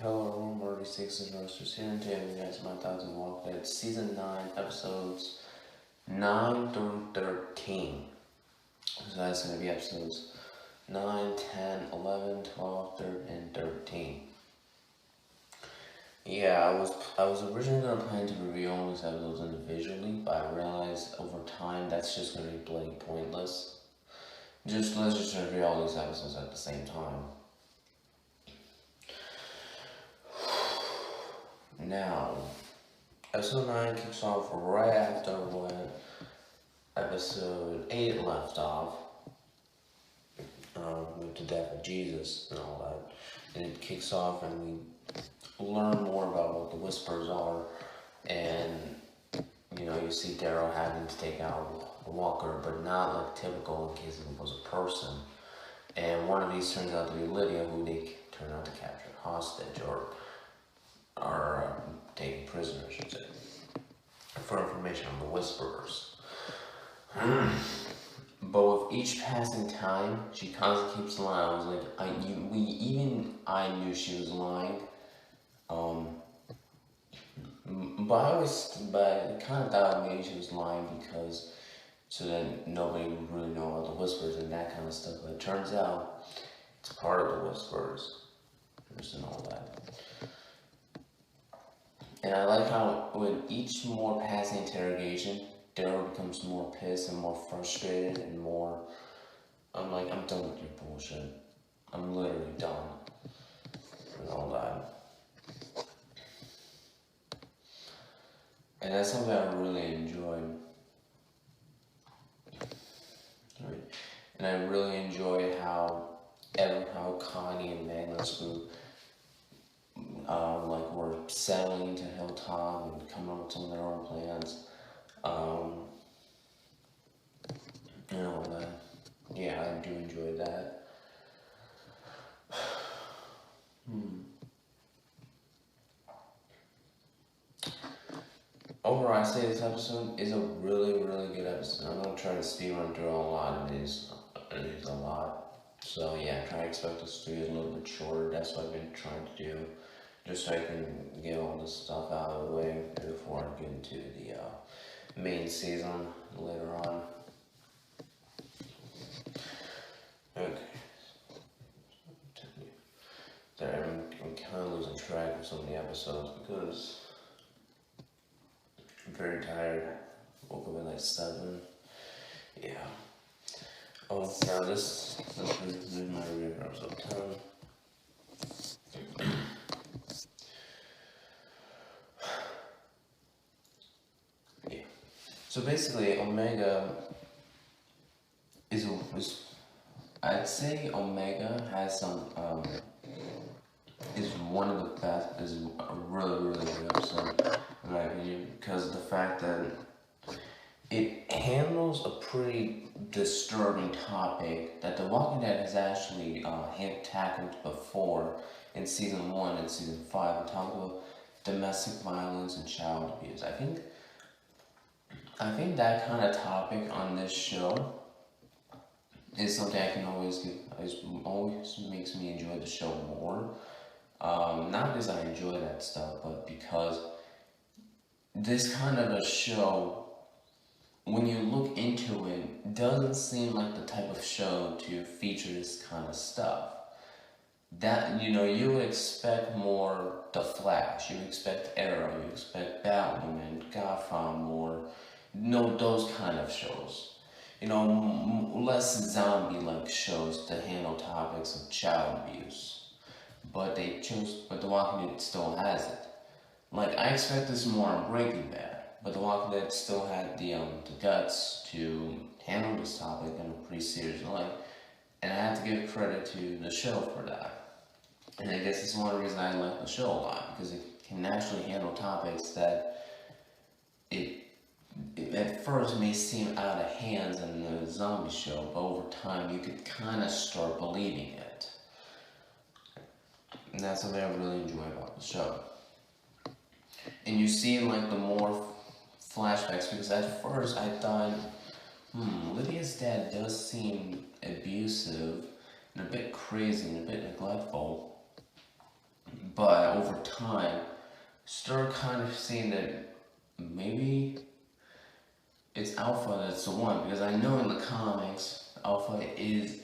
Hello everyone, Marty Six and Roasters here, and today we guys my thoughts on Walking Dead Season 9, Episodes 9 through 13. So that's going to be episodes 9, 10, 11, 12, 13, and 13. Yeah, I was originally going to plan to review all these episodes individually, but I realized over time that's just going to be bloody pointless. Let's just review all these episodes at the same time. Now, episode 9 kicks off right after when episode 8 left off, with the death of Jesus and all that. And it kicks off and we learn more about what the Whispers are, and you see Daryl having to take out a walker, but not like typical in case it was a person. And one of these turns out to be Lydia, who they turn out to capture hostage or taken prisoner, I should say, for information on the Whisperers. But with each passing time, she constantly keeps lying. I was like, I knew she was lying. But I kind of thought maybe she was lying because so that nobody would really know about the Whispers and that kind of stuff. But it turns out it's part of the Whispers and all that. And I like how with each more passing interrogation, Daryl becomes more pissed and more frustrated and more. I'm like, I'm done with your bullshit. I'm literally done and all that. And that's something I really enjoyed. Right. And I really enjoy how Connie and Magnus group were settling to Hilltop and coming up with some of their own plans. Yeah, I do enjoy that. Overall, I say this episode is a really, really good episode. I'm gonna try to speed run through a lot of these. There's a lot. So yeah, try to expect us to be a little bit shorter. That's what I've been trying to do, just so I can get all this stuff out of the way before I get into the main season later on. Okay. Sorry, I'm kind of losing track of some of the episodes because I'm very tired. Woke up at like 7. Yeah. Oh, now this is my review for episode 10. Yeah. So basically, Omega is I'd say Omega has some is one of the best, is a really, really good episode, in my opinion, because of the fact that it handles a pretty disturbing topic that The Walking Dead has actually tackled before in season 1 and season 5, and talked about domestic violence and child abuse. I think that kind of topic on this show is something I can always makes me enjoy the show more. Not because I enjoy that stuff, but because this kind of a show, when you look into it, doesn't seem like the type of show to feature this kind of stuff. That, you would expect more The Flash, you expect Arrow, you expect Batwoman, Gotham, more, those kind of shows. Less zombie-like shows to handle topics of child abuse. But The Walking Dead still has it. Like, I expect this more on Breaking Bad, but The Walking Dead still had the guts to handle this topic in a pretty serious light, and I have to give credit to the show for that. And I guess it's one of the reasons I like the show a lot, because it can actually handle topics that it at first may seem out of hands in the zombie show, but over time you could kind of start believing it. And that's something I really enjoy about the show. And you see like the more flashbacks, because at first I thought, Lydia's dad does seem abusive and a bit crazy and a bit neglectful. but over time, start kind of seeing that maybe it's Alpha that's the one, because I know in the comics, Alpha is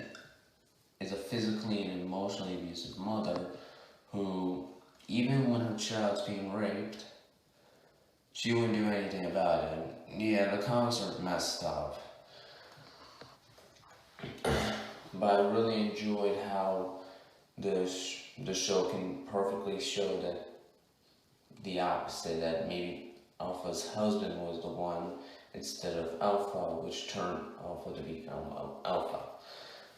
a physically and emotionally abusive mother who, even when her child's being raped, she wouldn't do anything about it. Yeah, the comics are messed up. But I really enjoyed how the show can perfectly show that the opposite, that maybe Alpha's husband was the one instead of Alpha, which turned Alpha to become Alpha.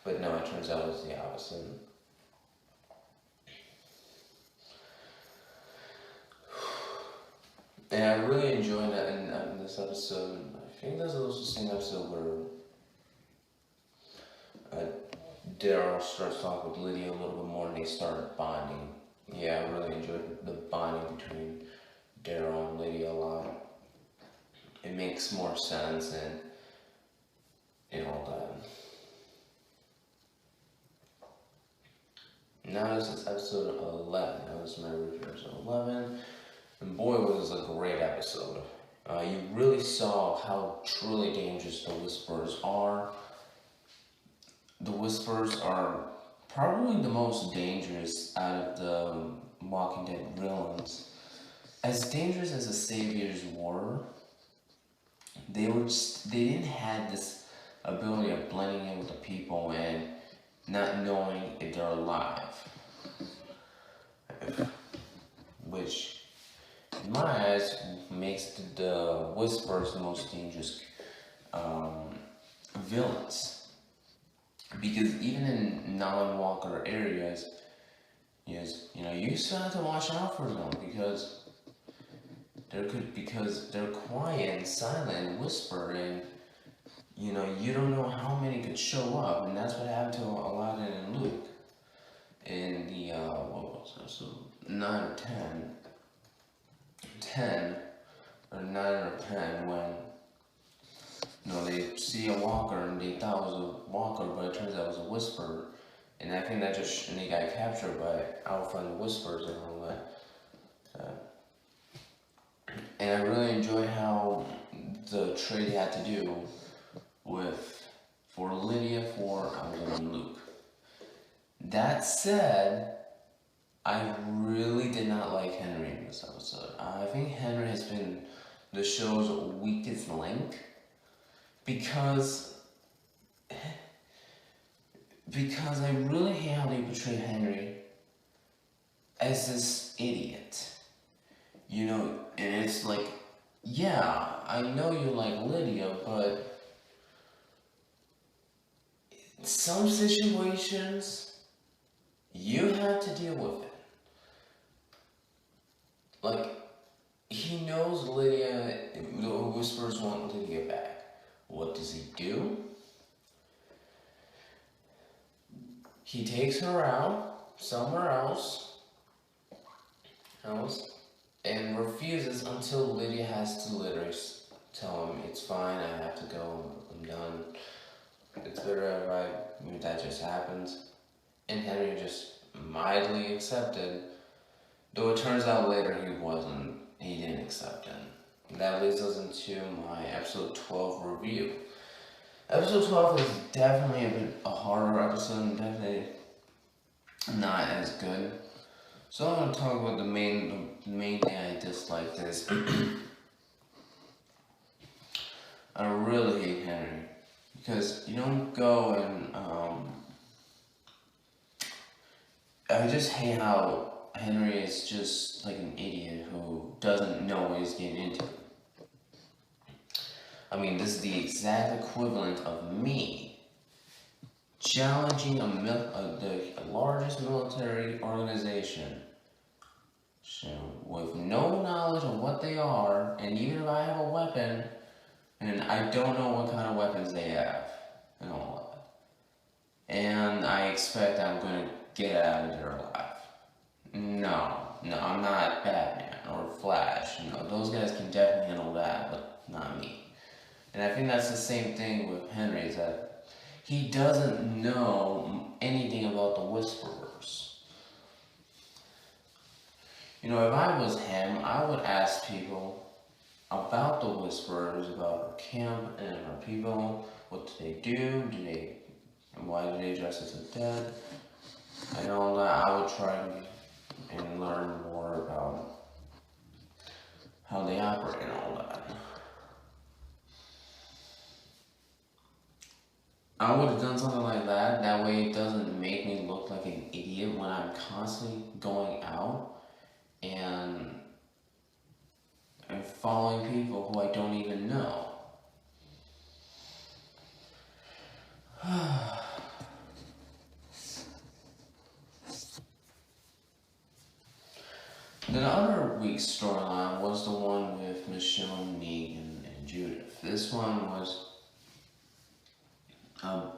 But no, it turns out it's the opposite. And I really enjoyed that in this episode. I think that's also the same episode where Daryl starts talking with Lydia a little bit more and they start bonding. Yeah, I really enjoyed the bonding between Daryl and Lydia a lot. It makes more sense and all that. Now this is episode 11. That was my review of episode 11. And boy, was this a great episode. You really saw how truly dangerous the Whisperers are. The Whisperers are probably the most dangerous out of the Walking Dead villains. As dangerous as the Saviors were, they didn't have this ability of blending in with the people and not knowing if they're alive. Which, in my eyes, makes the Whisperers the most dangerous villains. Because even in non-walker areas, you still have to watch out for them because they're quiet and silent and whisper, and you don't know how many could show up, and that's what happened to Aladdin and Luke in the what was it? So 9 or 10 or 9 or 10 when they see a walker and they thought it was a walker, but it turns out it was a whisperer. And I think that and they got captured by Alpha and the Whispers and all that. And I really enjoyed how the trade had to do for Lydia, for Alvin and Luke. That said, I really did not like Henry in this episode. I think Henry has been the show's weakest link. Because I really hate how they portray Henry as this idiot. And it's like, yeah, I know you like Lydia, but in some situations, you have to deal with it. Like, he knows Lydia, the Whispers want Lydia back. What does he do? He takes her out somewhere else, and refuses until Lydia has to literally tell him, it's fine, I have to go, I'm done. It's better if that just happens. And Henry just mildly accepted, though it turns out later he didn't accept it. That leads us into my episode 12 review. Episode 12 is definitely a harder episode and definitely not as good. So I'm going to talk about the main thing I dislike this. I really hate Henry. Because you don't go and I just hate how Henry is just like an idiot who doesn't know what he's getting into. I mean, this is the exact equivalent of me challenging the largest military organization with no knowledge of what they are, and even if I have a weapon, and I don't know what kind of weapons they have, and all that. And I expect I'm going to get out of there alive. No, I'm not Batman or Flash. Those guys can definitely handle that, but not me. And I think that's the same thing with Henry, is that he doesn't know anything about the Whisperers. You know, if I was him, I would ask people about the Whisperers, about our camp and our people. What do they do? Why do they dress as the dead? And all that. I would try and learn more about how they operate and all that. I would have done something like that. That way it doesn't make me look like an idiot when I'm constantly going out and following people who I don't even know. The other week's storyline was the one with Michelle, Negan, and Judith. This one was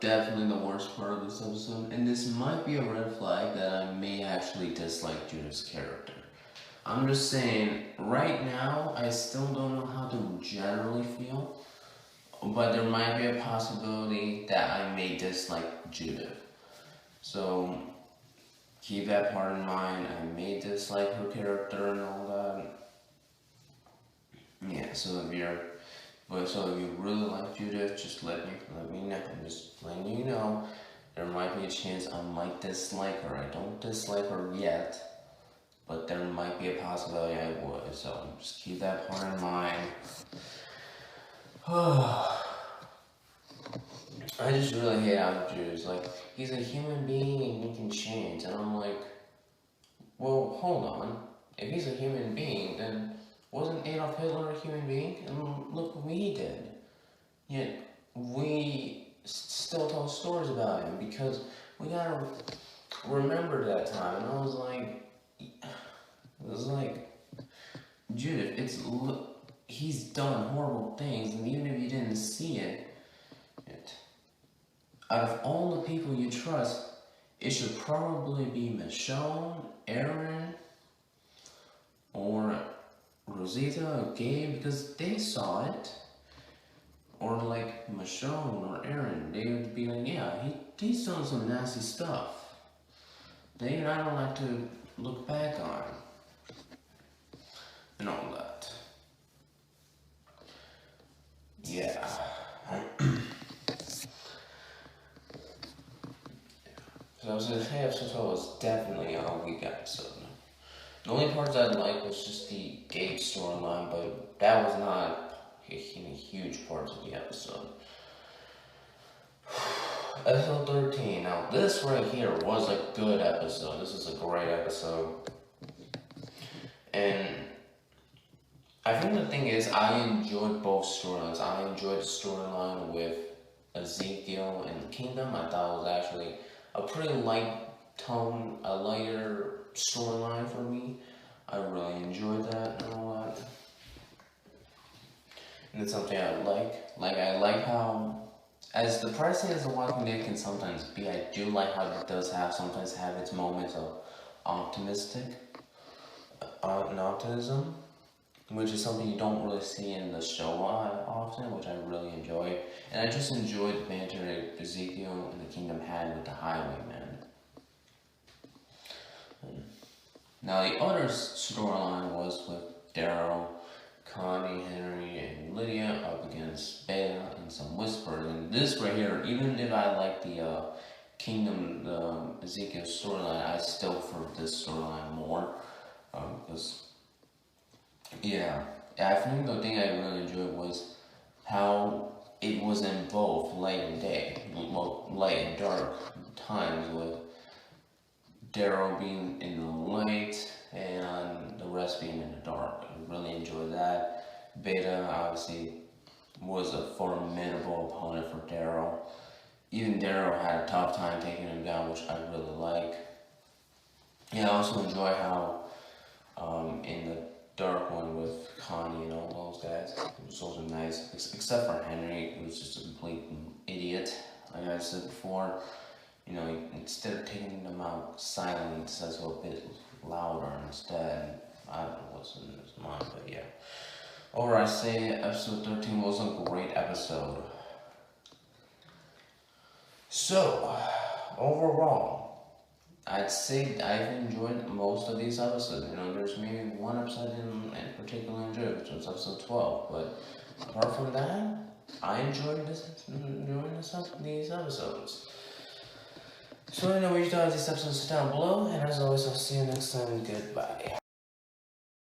definitely the worst part of this episode, and this might be a red flag that I may actually dislike Judith's character. I'm just saying, right now, I still don't know how to generally feel, but there might be a possibility that I may dislike Judith. So, keep that part in mind. I may dislike her character and all that. Yeah, so if you really like Judith, just let me know. I'm just letting you know. There might be a chance I might dislike her. I don't dislike her yet, but there might be a possibility I would. So just keep that part in mind. I just really hate how Judith's like, he's a human being and he can change. And I'm like, well, hold on. If he's a human being, then wasn't Adolf Hitler a human being? And look what he did. Yet, we still tell stories about him because we gotta remember that time. And I was like, Judith, he's done horrible things, and even if you didn't see it, out of all the people you trust, it should probably be Michonne, Aaron, or Rosita or Gabe, because they saw it. Or like Michonne or Aaron, they would be like, yeah, he's done some nasty stuff. I don't like to look back on. And all that. Yeah. So I was gonna say episode 12 was definitely a weak episode. The only parts I liked was just the Gabe storyline, but that was not a huge part of the episode. Episode 13. Now this right here was a good episode. This is a great episode. And I think the thing is, I enjoyed both storylines. I enjoyed the storyline with Ezekiel and the Kingdom. I thought it was actually a pretty light tone, a lighter storyline for me. I really enjoyed that and all that. And it's something I like. I like how, as depressing as The Walking Dead can sometimes be, I do like how it does sometimes have its moments of optimism, which is something you don't really see in the show often, which I really enjoy. And I just enjoyed the banter that Ezekiel and the Kingdom had with the Highwayman. Now the other storyline was with Daryl, Connie, Henry, and Lydia up against Beta and some Whispers. And this right here, even if I like the Kingdom, the Ezekiel storyline, I still prefer this storyline more. Because, yeah, I think the thing I really enjoyed was how it was in both light and day, well, light and dark times, with Daryl being in the light and the rest being in the dark. I really enjoyed that. Beta obviously was a formidable opponent for Daryl. Even Daryl had a tough time taking him down, which I really like. Yeah, I also enjoy how in the dark one with Connie and all those guys, it was also nice, except for Henry, who was just a complete idiot. Like I said before, instead of taking them out silent, says a bit louder instead. I don't know what's in his mind, but yeah. Overall, I say episode 13 was a great episode. So, overall, I'd say I've enjoyed most of these episodes. You know, there's maybe one episode in particular I enjoyed, which was episode 12. But apart from that, I enjoyed these episodes. So anyway, you guys, these episodes down below, and as always, I'll see you next time. Goodbye.